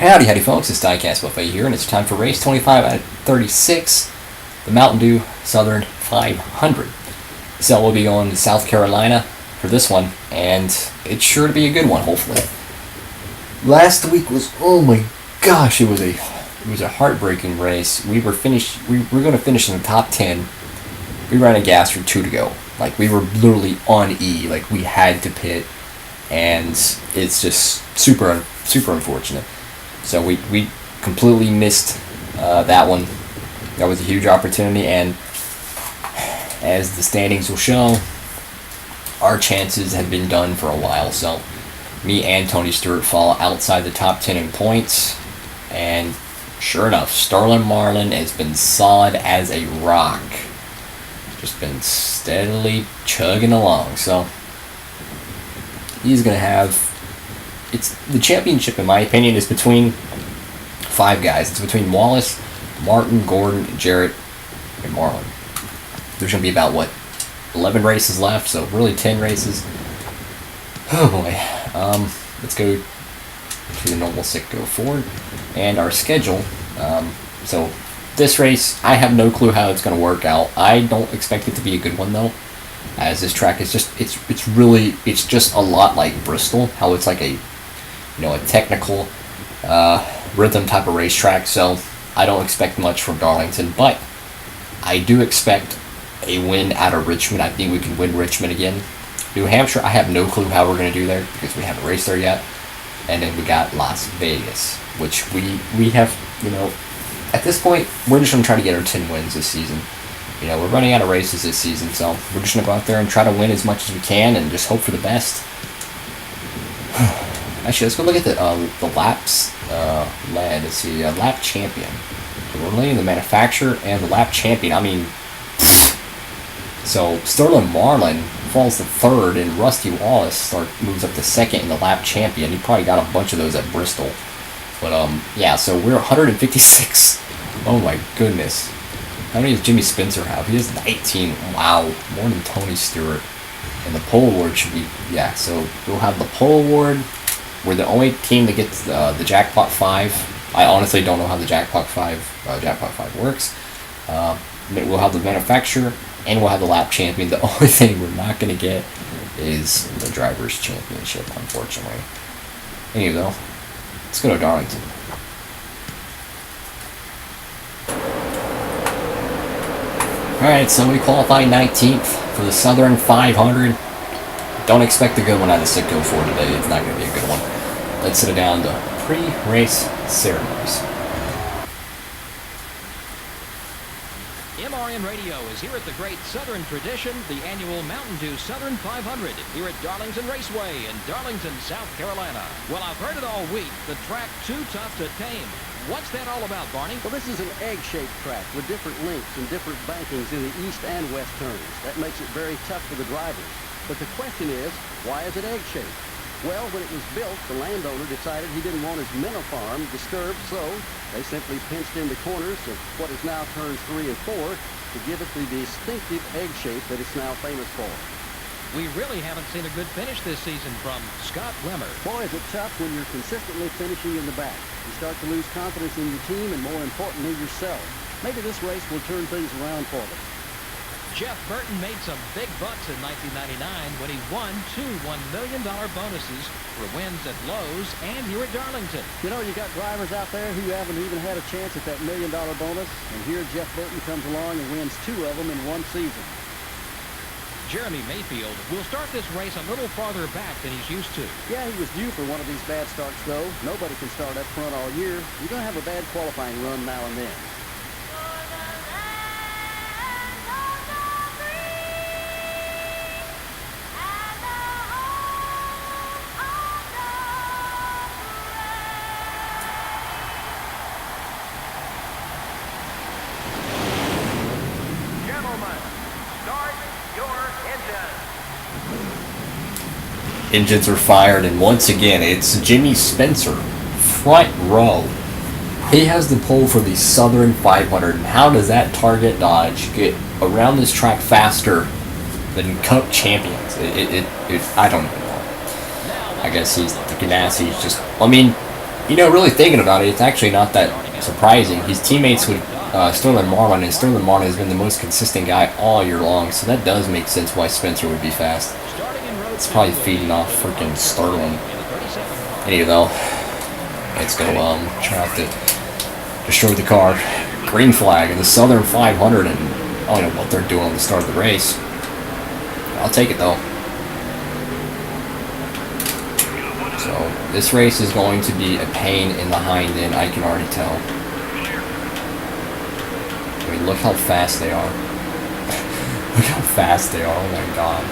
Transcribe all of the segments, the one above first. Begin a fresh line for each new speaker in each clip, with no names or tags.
Howdy folks, it's Diecast Buffet here, and it's time for race 25 out of 36, the Mountain Dew Southern 500. So we'll be going to South Carolina for this one, and it's sure to be a good one, hopefully. Last week was, oh my gosh, it was a heartbreaking race. We were going to finish in the top 10. We ran out of gas for 2 to go. Like, we were literally on E, like we had to pit, and it's just super unfortunate. So we completely missed that one. That was a huge opportunity, and as the standings will show, our chances have been done for a while. So me and Tony Stewart fall outside the top 10 in points, and sure enough, Sterling Marlin has been solid as a rock. Just been steadily chugging along. So he's going to have... It's the championship, in my opinion, is between 5 guys. It's between Wallace, Martin, Gordon, Jarrett, and Marlin. There's going to be about, 11 races left, so really 10 races. Oh boy. Let's go to the normal Sitco Ford and our schedule. So this race, I have no clue how it's going to work out. I don't expect it to be a good one, though, as this track is just, it's just a lot like Bristol, how it's like a technical rhythm type of racetrack. So I don't expect much from Darlington, but I do expect a win out of Richmond. I think we can win Richmond again. New Hampshire, I have no clue how we're going to do there because we haven't raced there yet. And then we got Las Vegas, which we have, at this point, we're just going to try to get our 10 wins this season. We're running out of races this season, so we're just going to go out there and try to win as much as we can and just hope for the best. Actually, let's go look at the laps led. Let's see, lap champion. So we're leading the manufacturer and the lap champion. I mean, so Sterling Marlin falls to 3rd, and Rusty Wallace moves up to 2nd in the lap champion. He probably got a bunch of those at Bristol. But yeah, so we're 156. Oh my goodness. How many does Jimmy Spencer have? He has 19. Wow, more than Tony Stewart. And the pole award should be, yeah, so we'll have the pole award. We're the only team that gets the Jackpot 5. I honestly don't know how the Jackpot 5 works. We'll have the manufacturer, and we'll have the lap champion. The only thing we're not going to get is the driver's championship, unfortunately. Anyway, though, let's go to Darlington. Alright, so we qualify 19th for the Southern 500. Don't expect a good one out of Sitco Ford today. It's not going to be a good one. Let's sit it down to pre-race ceremonies.
MRN Radio is here at the Great Southern Tradition, the annual Mountain Dew Southern 500, here at Darlington Raceway in Darlington, South Carolina. Well, I've heard it all week. The track too tough to tame. What's that all about, Barney?
Well, this is an egg-shaped track with different lengths and different bankings in the east and west turns. That makes it very tough for the drivers. But the question is, why is it egg-shaped? Well, when it was built, the landowner decided he didn't want his minnow farm disturbed, so they simply pinched in the corners of what is now turns 3 and 4 to give it the distinctive egg shape that it's now famous for.
We really haven't seen a good finish this season from Scott Lemmer.
Boy, is it tough when you're consistently finishing in the back. You start to lose confidence in your team and, more importantly, yourself. Maybe this race will turn things around for them.
Jeff Burton made some big bucks in 1999 when he won 2 $1 million bonuses for wins at Lowe's and here at Darlington.
You got drivers out there who haven't even had a chance at that $1 million bonus, and here Jeff Burton comes along and wins 2 of them in one season.
Jeremy Mayfield will start this race a little farther back than he's used to.
Yeah, he was due for one of these bad starts, though. Nobody can start up front all year. You're going to have a bad qualifying run now and then.
Engines are fired, and once again, it's Jimmy Spencer, front row. He has the pole for the Southern 500, and how does that Target Dodge get around this track faster than Cup champions? I don't even know. I guess he's the Ganassi. He's just, You know, really thinking about it, it's actually not that surprising. He's teammates with Sterling Marlin, and Sterling Marlin has been the most consistent guy all year long, so that does make sense why Spencer would be fast. It's probably feeding off freaking Sterling. Anyway, though, let's go try out to destroy the car. Green flag in the Southern 500, and I don't know what they're doing on the start of the race. I'll take it, though. So, this race is going to be a pain in the hind end, I can already tell. I mean, look how fast they are. Look how fast they are, oh my god.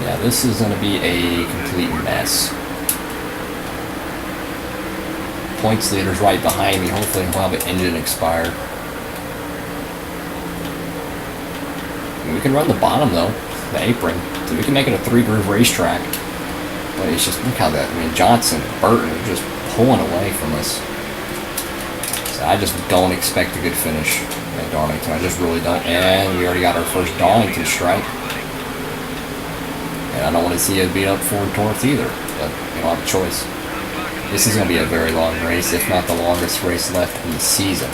Yeah, this is going to be a complete mess. Points leader's right behind me. Hopefully he'll have an engine expire. I mean, we can run the bottom though, the apron, so we can make it a 3-groove racetrack. But it's just, look how that, I mean, Johnson and Burton are just pulling away from us. So I just don't expect a good finish at Darlington. I just really don't. And we already got our first Darlington strike. And I don't want to see it beat up Ford Torts either, but we don't have a choice. This is going to be a very long race, if not the longest race left in the season.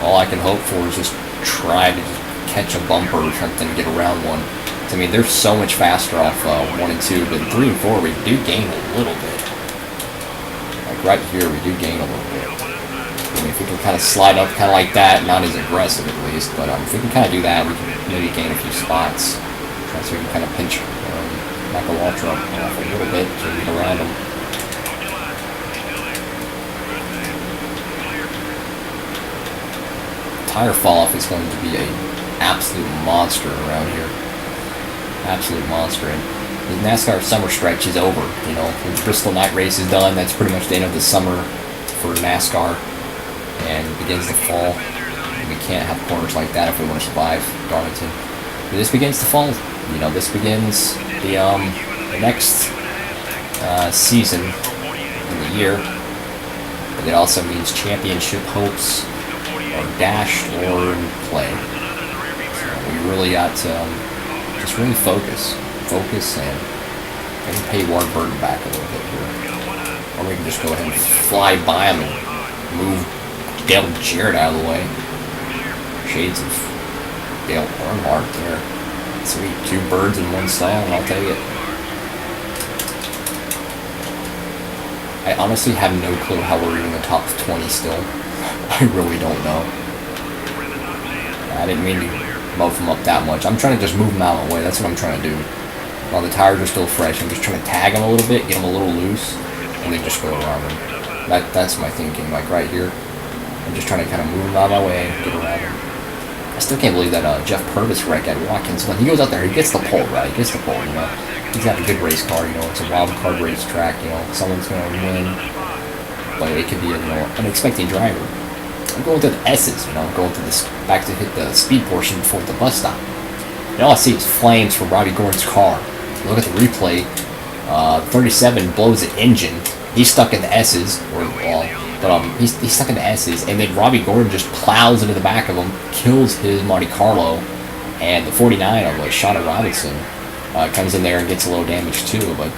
All I can hope for is just try to just catch a bumper or something and get around one. I mean, they're so much faster off 1 and 2, but 3 and 4 we do gain a little bit. Like right here, we do gain a little bit. I mean, if we can kind of slide up kind of like that, not as aggressive at least, but if we can kind of do that, we can maybe gain a few spots. So we can kind of pinch Michael Waltrip off a little bit to get around him. Tire fall off is going to be an absolute monster around here. Absolute monster. And the NASCAR summer stretch is over. You know, the Bristol night race is done. That's pretty much the end of the summer for NASCAR. And it begins the fall. And we can't have corners like that if we want to survive Darlington. But this begins the fall. You know, this begins the next season in the year. But it also means championship hopes are dashed or in play. So we really got to just really focus and maybe pay Ward Burton back a little bit here. Or we can just go ahead and fly by him and move Dale Jarrett out of the way. Shades of Dale Earnhardt there. Sweet, 2 birds in 1 stall, and I'll take it. I honestly have no clue how we're in the top 20 still. I really don't know. I didn't mean to muff them up that much. I'm trying to just move them out of the way. That's what I'm trying to do. While the tires are still fresh, I'm just trying to tag them a little bit, get them a little loose, and then just go around them. That's my thinking. Like right here, I'm just trying to kind of move them out of my way, get around them. I still can't believe that Jeff Purvis wreck at Watkins. When he goes out there, he gets the pole, right? He gets the pole, you know. He's got a good race car, you know. It's a wild card race track, you know. Someone's going to win, but it could be an unexpected driver. I'm going through the S's, you know. I'm going through this back to hit the speed portion before the bus stop. And all I see is flames from Robbie Gordon's car. Look at the replay. 37 blows the engine. He's stuck in the S's, he's stuck in the S's, and then Robbie Gordon just plows into the back of him, kills his Monte Carlo, and the 49 of Shauna Robinson comes in there and gets a little damage too, but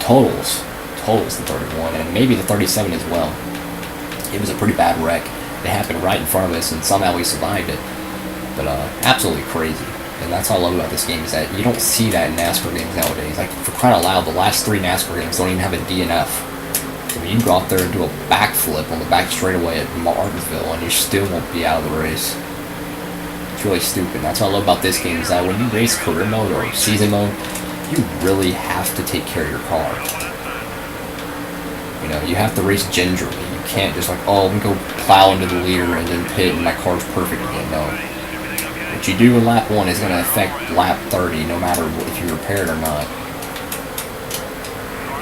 totals the 31, and maybe the 37 as well. It was a pretty bad wreck. It happened right in front of us, and somehow we survived it. But absolutely crazy. And that's what I love about this game, is that you don't see that in NASCAR games nowadays. Like, for crying out loud, the last 3 NASCAR games don't even have a DNF. I mean, you can go out there and do a backflip on the back straightaway at Martinsville, and you still won't be out of the race. It's really stupid. That's what I love about this game, is that when you race career mode or season mode, you really have to take care of your car. You know, you have to race gingerly. You can't just like, oh, let me go plow into the leader and then pit and my car's perfect again. No. What you do in lap 1 is going to affect lap 30, no matter if you repair it or not.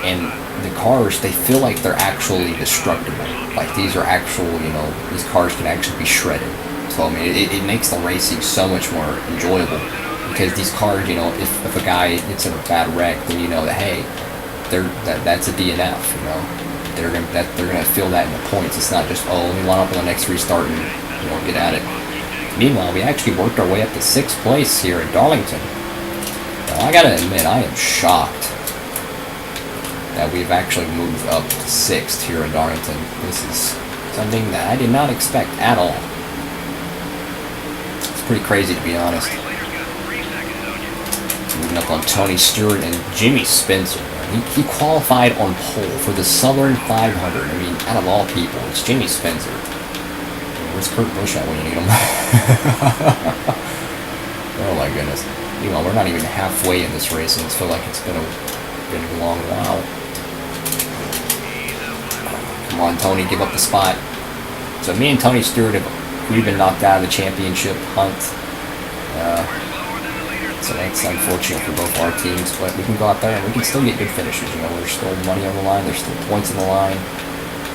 And the cars, they feel like they're actually destructible. Like, these are actual, you know, these cars can actually be shredded. So, I mean, it makes the racing so much more enjoyable. Because these cars, you know, if a guy gets in a bad wreck, then you know that, hey, that's a DNF, you know. they're gonna feel that in the points. It's not just, oh, let me line up on the next restart and get at it. Meanwhile, we actually worked our way up to 6th place here in Darlington. Now, I gotta admit, I am shocked that we've actually moved up to 6th here in Darlington. This is something that I did not expect at all. It's pretty crazy, to be honest. Moving up on Tony Stewart and Jimmy Spencer. He qualified on pole for the Southern 500. I mean, out of all people, it's Jimmy Spencer. Where's Kurt Busch at when you need him? Oh my goodness. Meanwhile, we're not even halfway in this race, and I feel like it's been a long while. Come on, Tony, give up the spot. So me and Tony Stewart we've been knocked out of the championship hunt. So that's unfortunate for both our teams, but we can go out there and we can still get good finishes. There's still money on the line, there's still points on the line.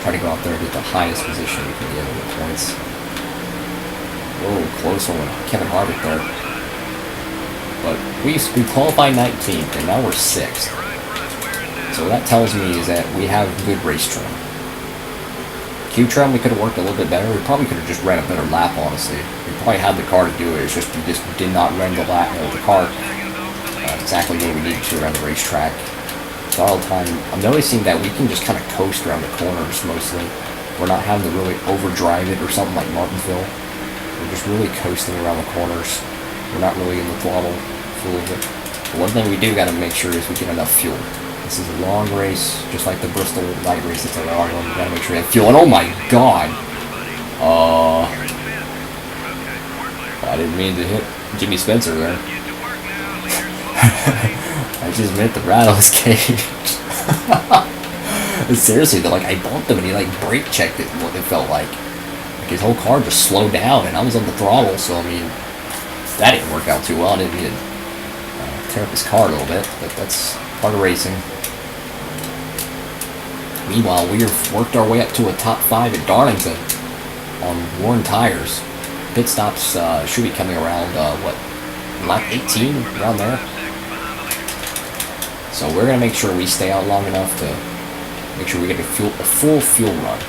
Try to go out there and get the highest position we can get with the points. Whoa, close one with Kevin Harvick there. But we qualified 19th, and now we're 6th. So what that tells me is that we have good race trim. Q-trim, we could have worked a little bit better. We probably could have just ran a better lap, honestly. We probably had the car to do it. It's just we just did not run the lap, the car exactly where we needed to around the racetrack. So all the time, I'm noticing that we can just kind of coast around the corners mostly. We're not having to really overdrive it or something like Martinsville. We're just really coasting around the corners. We're not really in the throttle full of it. But one thing we do got to make sure is we get enough fuel. This is a long race, just like the Bristol light race. It's a long one. You got to make sure you have fuel. And oh my god! I didn't mean to hit Jimmy Spencer there. I just meant to rattle his cage. Seriously though, I bumped him and he brake checked it, what it felt like. His whole car just slowed down and I was on the throttle, so I mean, that didn't work out too well. I didn't mean to tear up his car a little bit, but that's part of racing. Meanwhile, we have worked our way up to a top 5 at Darlington on worn tires. Pit stops should be coming around, lap 18, around there. So we're going to make sure we stay out long enough to make sure we get a full fuel run.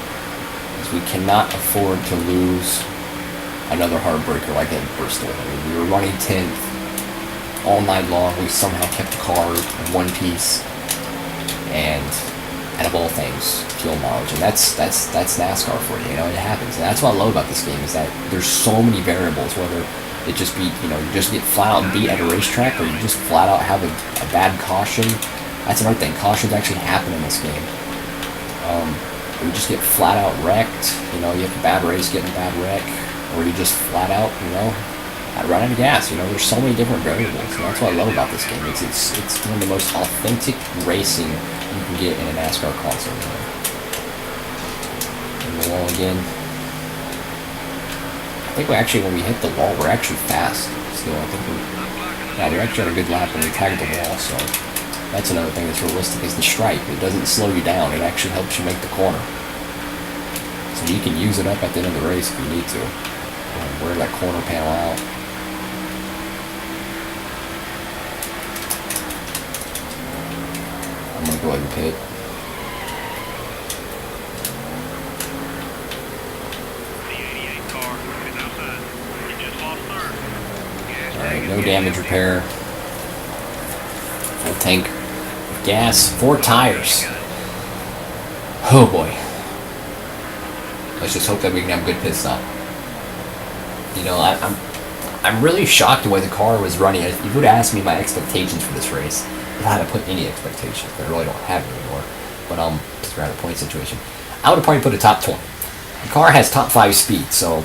Because we cannot afford to lose another heartbreaker like in Bristol. I mean, we were running 10th all night long. We somehow kept the car in one piece. And out of all things, fuel mileage, and that's NASCAR for you. It happens, and that's what I love about this game is that there's so many variables. Whether it just be you just get flat out beat at a racetrack, or you just flat out have a bad caution. That's another thing. Cautions actually happen in this game. Or you just get flat out wrecked. You have a bad race, getting a bad wreck, or you just flat out run out of gas. There's so many different variables, and that's what I love about this game. It's one of the most authentic racing you can get in a NASCAR console. And the wall again. I think when we hit the wall, we're actually fast. Still, I think we actually had a good lap when we tagged the wall. So that's another thing that's realistic is the stripe. It doesn't slow you down. It actually helps you make the corner. So you can use it up at the end of the race if you need to. Wear that corner panel out. I'm going to go ahead and pit. Alright, no damage repair. Full tank of gas. 4 tires. Oh boy. Let's just hope that we can have a good pit stop. I'm really shocked the way the car was running. If you would have asked me my expectations for this race, if I had to put any expectations, but I really don't have any anymore. But because we're at a point situation, I would have probably put a top 20. The car has top 5 speed, so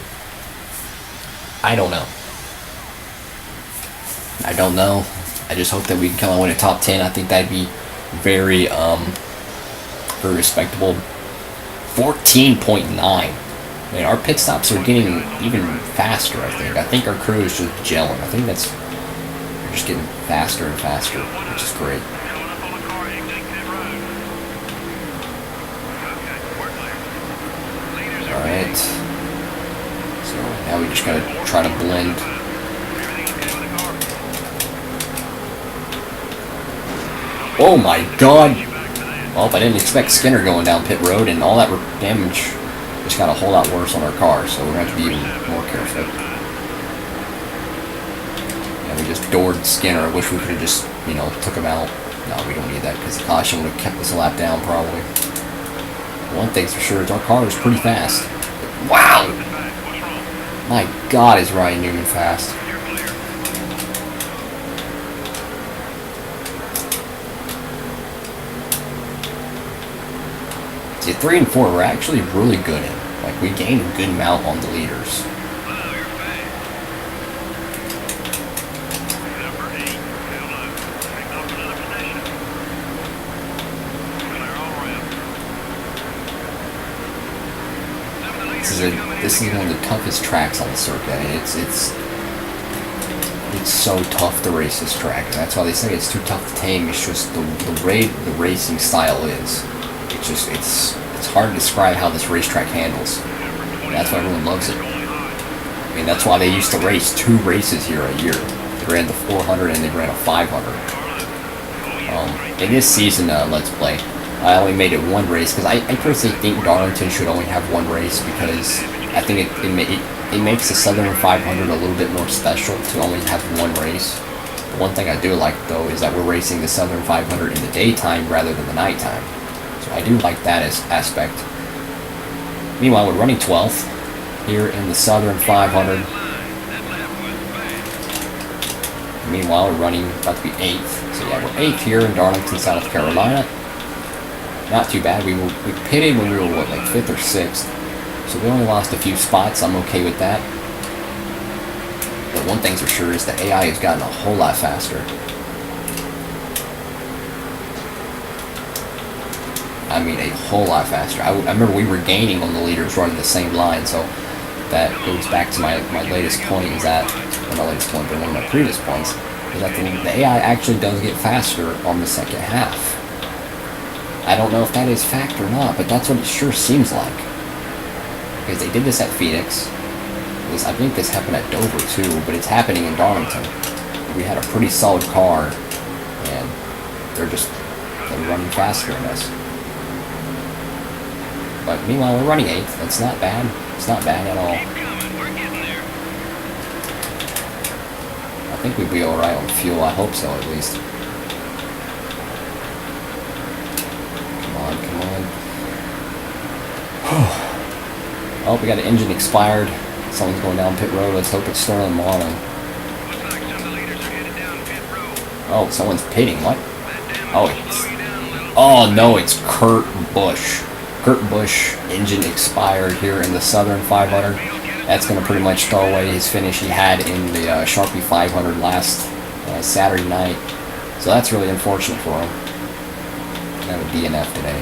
I don't know. I just hope that we can come and win a top 10. I think that'd be very, very respectable. 14.9. Man, our pit stops are getting even faster, I think. I think our crew is just gelling. I think we're just getting faster and faster, which is great. Alright. So now we just gotta try to blend. Oh my god! Well, I didn't expect Skinner going down pit road, and all that damage just got a whole lot worse on our car, so we're going to have to be even more careful. Yeah, we just doored Skinner. I wish we could have just, you know, took him out. No, we don't need that, because the caution would have kept us a lap down, probably. One thing's for sure is our car is pretty fast. Wow! My God, is Ryan Newman fast. See, 3 and 4 we're actually really good in. Like, we gained a good amount on the leaders. This is one of the toughest tracks on the circuit. I mean, it's so tough to race this track, and that's why they say it's too tough to tame. It's just the racing style is. It's hard to describe how this racetrack handles. And that's why everyone loves it. I mean, that's why they used to race 2 races here a year. They ran the 400 and they ran a 500. In this season, Let's Play, I only made it 1 race because I personally think Darlington should only have 1 race because I think it makes the Southern 500 a little bit more special to only have 1 race. The one thing I do like though is that we're racing the Southern 500 in the daytime rather than the nighttime. So I do like that aspect. Meanwhile, we're running 12th here in the Southern 500. Meanwhile, we're running about to be 8th. So yeah, we're 8th here in Darlington, South Carolina. Not too bad. We pitted when we were, what, like 5th or 6th. So we only lost a few spots. I'm okay with that. But one thing's for sure is the AI has gotten a whole lot faster. I mean, a whole lot faster. I remember we were gaining on the leaders running the same line, so that goes back to my latest point is that, well, not latest point, but one of my previous points, is that the AI actually does get faster on the second half. I don't know if that is fact or not, but that's what it sure seems like. Because they did this at Phoenix. I think this happened at Dover too, but it's happening in Darlington. We had a pretty solid car, and they're running faster than us. But meanwhile, we're running 8th. That's not bad. It's not bad at all. I think we'd be alright on fuel. I hope so, at least. Come on. Oh, we got an engine expired. Someone's going down pit road. Let's hope it's Sterling Marlin. Oh, someone's pitting. What? Oh, no, it's Kurt Busch. Kurt Busch, engine expired here in the Southern 500. That's going to pretty much throw away his finish he had in the Sharpie 500 last Saturday night. So that's really unfortunate for him. Got a DNF today.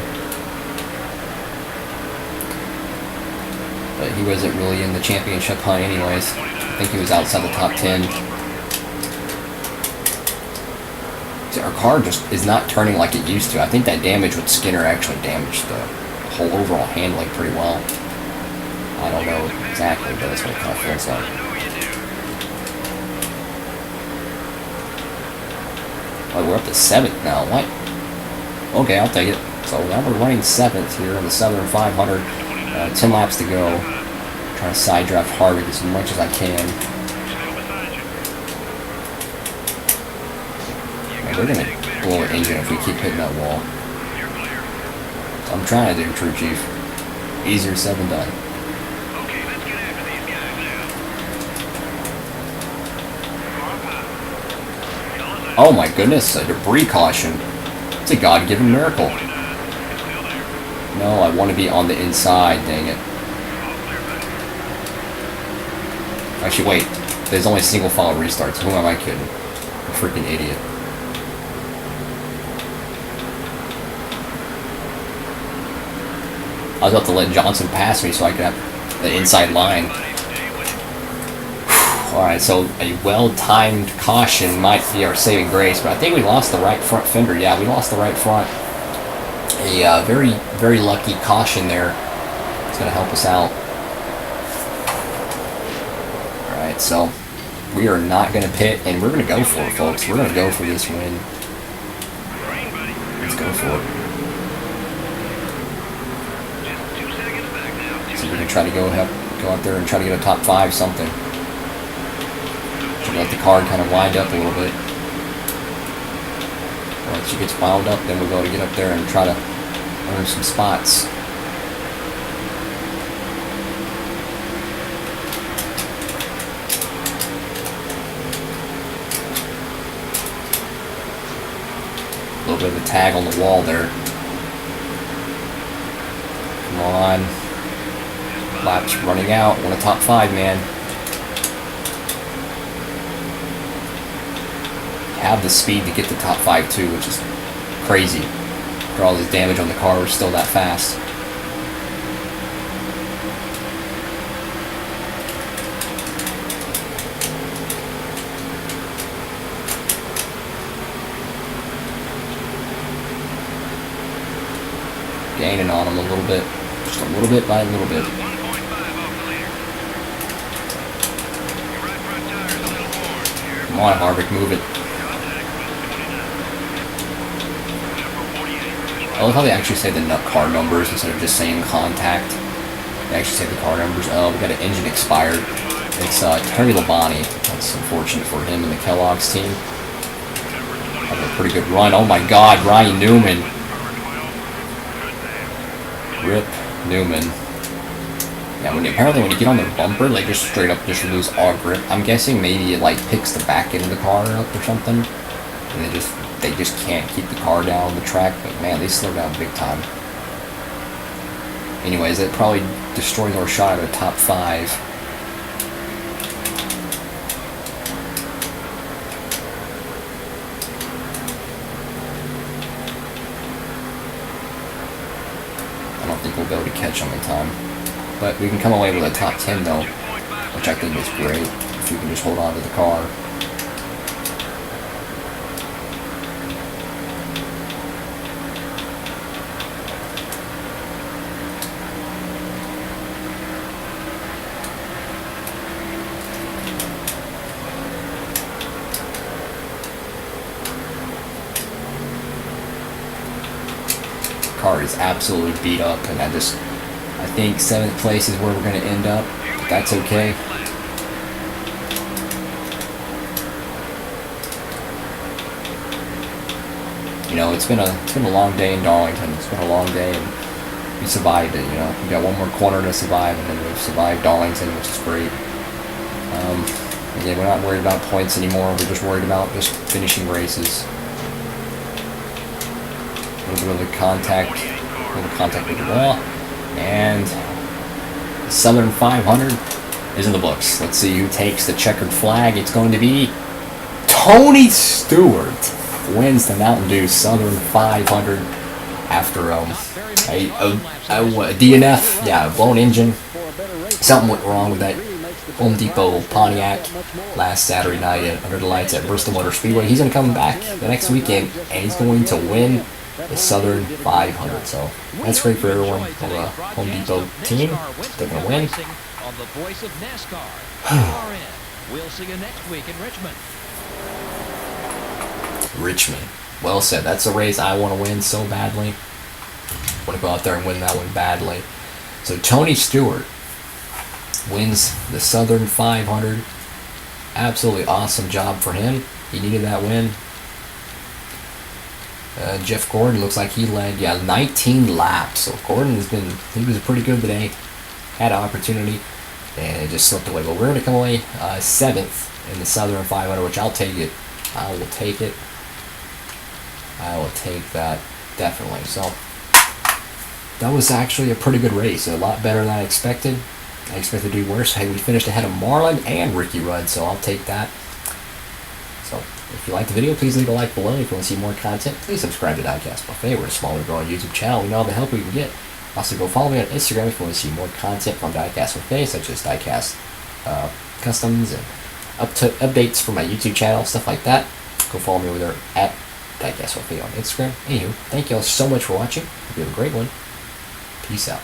But he wasn't really in the championship hunt anyways. I think he was outside the top 10. See, our car just is not turning like it used to. I think that damage with Skinner actually damaged the whole overall handling pretty well. I don't know exactly, but that's what it kind of feels like. Oh, we're up to 7th now. What? Okay, I'll take it. So now we're running 7th here in the Southern 500. 10 laps to go. Trying to side draft Harvick as much as I can. Man, we're gonna blow our engine if we keep hitting that wall. I'm trying to do, True Chief. Easier said than done. Oh my goodness, a debris caution. It's a God-given miracle. No, I want to be on the inside, dang it. Actually, wait. There's only single file restarts. Who am I kidding? I'm a freaking idiot. I was about to let Johnson pass me so I could have the inside line. Alright, so a well-timed caution might be our saving grace, but I think we lost the right front fender. Yeah, we lost the right front. A very, very lucky caution there. It's going to help us out. Alright, so we are not going to pit, and we're going to go for it, folks. We're going to go for this win. Let's go for it. gonna try to go out there and try to get a top 5 something. Let the car kind of wind up a little bit. Once she gets wound up, then we'll go to get up there and try to earn some spots. A little bit of a tag on the wall there. Come on. Laps running out. Want a top 5, man. Have the speed to get the top 5 too, which is crazy. For all this damage on the car, we're still that fast. Gaining on them a little bit, just a little bit by a little bit. Come on, Harvick, move it. I love how they actually say the car numbers instead of just saying contact. They actually say the car numbers. Oh, we got an engine expired. It's Terry Labonte. That's unfortunate for him and the Kellogg's team. Having a pretty good run. Oh my God, Ryan Newman. Rip Newman. Yeah, apparently when you get on their bumper, they just straight up just lose all grip. I'm guessing maybe it like picks the back end of the car up or something, and they just can't keep the car down on the track. But man, they slow down big time. Anyways, it probably destroys our shot at a top 5. I don't think we'll be able to catch them in time. But we can come away with a top 10 though, which I think is great, if we can just hold on to the car. Car is absolutely beat up, and I think 7th place is where we're going to end up, but that's okay. You know, it's been a long day in Darlington. It's been a long day, and we survived it. You know, we got one more corner to survive, and then we've survived Darlington, which is great. Again, we're not worried about points anymore. We're just worried about just finishing races. A little bit of contact with the wall, and the Southern 500 is in the books. Let's see who takes the checkered flag. It's going to be Tony Stewart wins the Mountain Dew Southern 500 after a DNF, yeah, a blown engine. Something went wrong with that Home Depot Pontiac last Saturday night under the lights at Bristol Motor Speedway. He's going to come back the next weekend, and he's going to win the Southern 500. So that's great for everyone on the Home Depot team. They're going to win.
On the voice of NASCAR. We'll see you next week in Richmond.
Richmond. Well said. That's a race I want to win so badly. I want to go out there and win that one badly. So Tony Stewart wins the Southern 500. Absolutely awesome job for him. He needed that win. Jeff Gordon looks like he led 19 laps. So Gordon he was pretty good today. Had an opportunity and it just slipped away. But we're going to come away 7th in the Southern 500, which I'll take it. I will take it. I will take that, definitely. So that was actually a pretty good race. A lot better than I expected. I expected to do worse. Hey, we finished ahead of Marlon and Ricky Rudd, so I'll take that. So if you liked the video, please leave a like below. If you want to see more content, please subscribe to Diecast Buffet. We're a smaller growing YouTube channel. We know all the help we can get. Also, go follow me on Instagram if you want to see more content from Diecast Buffet, such as Diecast Customs and updates for my YouTube channel, stuff like that. Go follow me over there at Diecast Buffet on Instagram. Anywho, thank you all so much for watching. Hope you have a great one. Peace out.